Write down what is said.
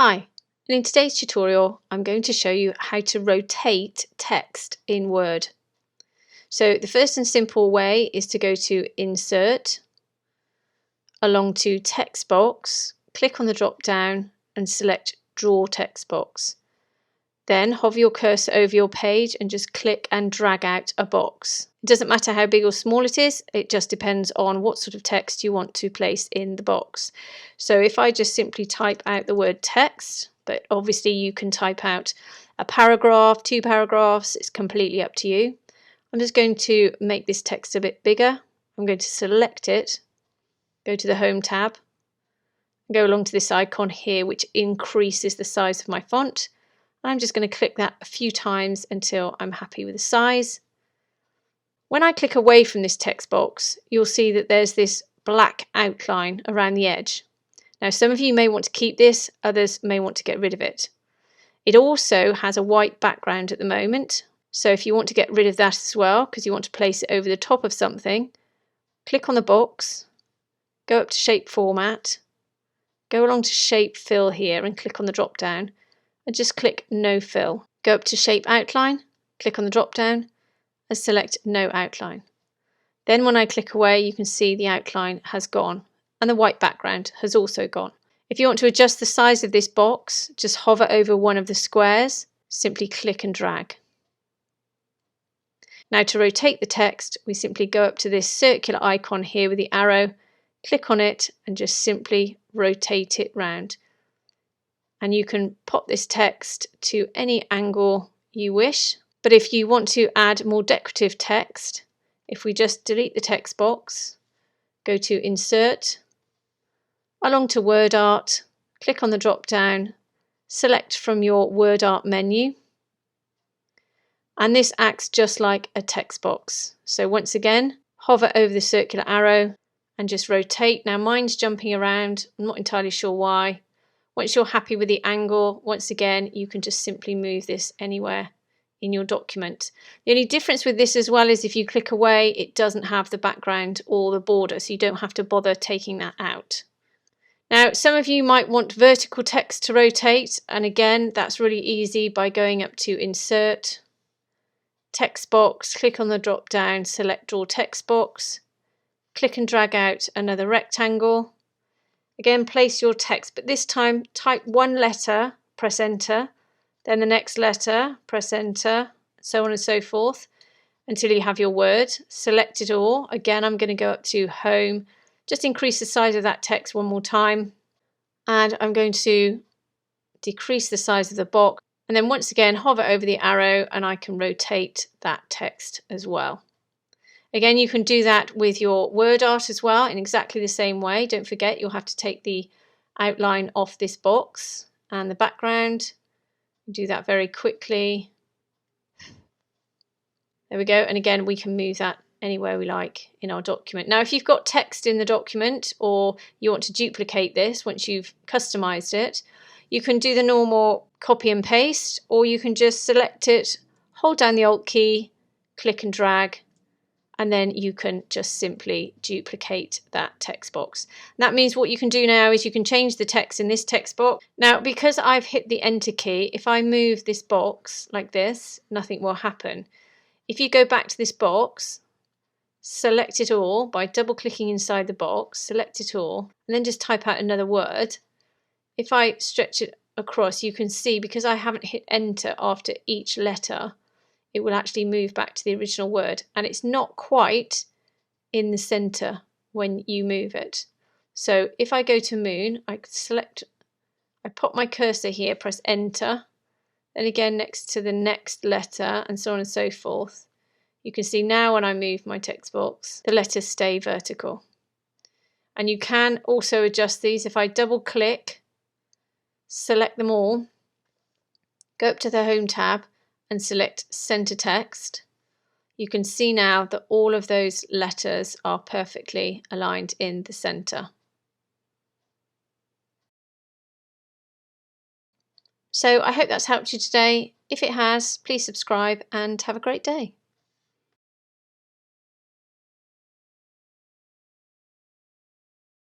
Hi, and in today's tutorial I'm going to show you how to rotate text in Word. So the first and simple way is to go to Insert, along to Text Box, click on the drop down and select Draw Text Box. Then hover your cursor over your page and just click and drag out a box. It doesn't matter how big or small it is, it just depends on what sort of text you want to place in the box. So if I just simply type out the word text, but obviously you can type out a paragraph, 2 paragraphs, it's completely up to you. I'm just going to make this text a bit bigger. I'm going to select it, go to the Home tab, go along to this icon here which increases the size of my font. I'm just going to click that a few times until I'm happy with the size. When I click away from this text box, you'll see that there's this black outline around the edge. Now, some of you may want to keep this, others may want to get rid of it. It also has a white background at the moment, so if you want to get rid of that as well, because you want to place it over the top of something, click on the box, go up to Shape Format, go along to Shape Fill here and click on the drop down. And just click No Fill. Go up to Shape Outline, click on the drop down and select No Outline. Then when I click away, you can see the outline has gone and the white background has also gone. If you want to adjust the size of this box, just hover over one of the squares, simply click and drag. Now to rotate the text, we simply go up to this circular icon here with the arrow, click on it and just simply rotate it round. And you can pop this text to any angle you wish. But if you want to add more decorative text, if we just delete the text box, go to Insert, along to Word Art, click on the drop down, select from your Word Art menu, and this acts just like a text box. So once again, hover over the circular arrow and just rotate. Now mine's jumping around, I'm not entirely sure why. Once you're happy with the angle, once again, you can just simply move this anywhere in your document. The only difference with this as well is if you click away, it doesn't have the background or the border, so you don't have to bother taking that out. Now, some of you might want vertical text to rotate, and again, that's really easy by going up to Insert, Text Box, click on the drop down, select Draw Text Box, click and drag out another rectangle. Again, place your text, but this time type one letter, press enter, then the next letter, press enter, so on and so forth, until you have your word. Select it all. Again, I'm going to go up to Home, just increase the size of that text one more time, and I'm going to decrease the size of the box, and then once again hover over the arrow and I can rotate that text as well. Again, you can do that with your word art as well in exactly the same way. Don't forget, you'll have to take the outline off this box and the background. Do that very quickly. There we go. And again, we can move that anywhere we like in our document. Now, if you've got text in the document or you want to duplicate this once you've customized it, you can do the normal copy and paste, or you can just select it, hold down the Alt key, click and drag, and then you can just simply duplicate that text box. And that means what you can do now is you can change the text in this text box. Now, because I've hit the Enter key, if I move this box like this, nothing will happen. If you go back to this box, select it all by double clicking inside the box, select it all, and then just type out another word. If I stretch it across, you can see because I haven't hit Enter after each letter, it will actually move back to the original word, and it's not quite in the center when you move it. So if I go to Moon, I pop my cursor here, press Enter, then again next to the next letter, and so on and so forth. You can see now when I move my text box, the letters stay vertical. And you can also adjust these. If I double click, select them all, go up to the Home tab, and select Center Text, you can see now that all of those letters are perfectly aligned in the center. So I hope that's helped you today. If it has, please subscribe and have a great day.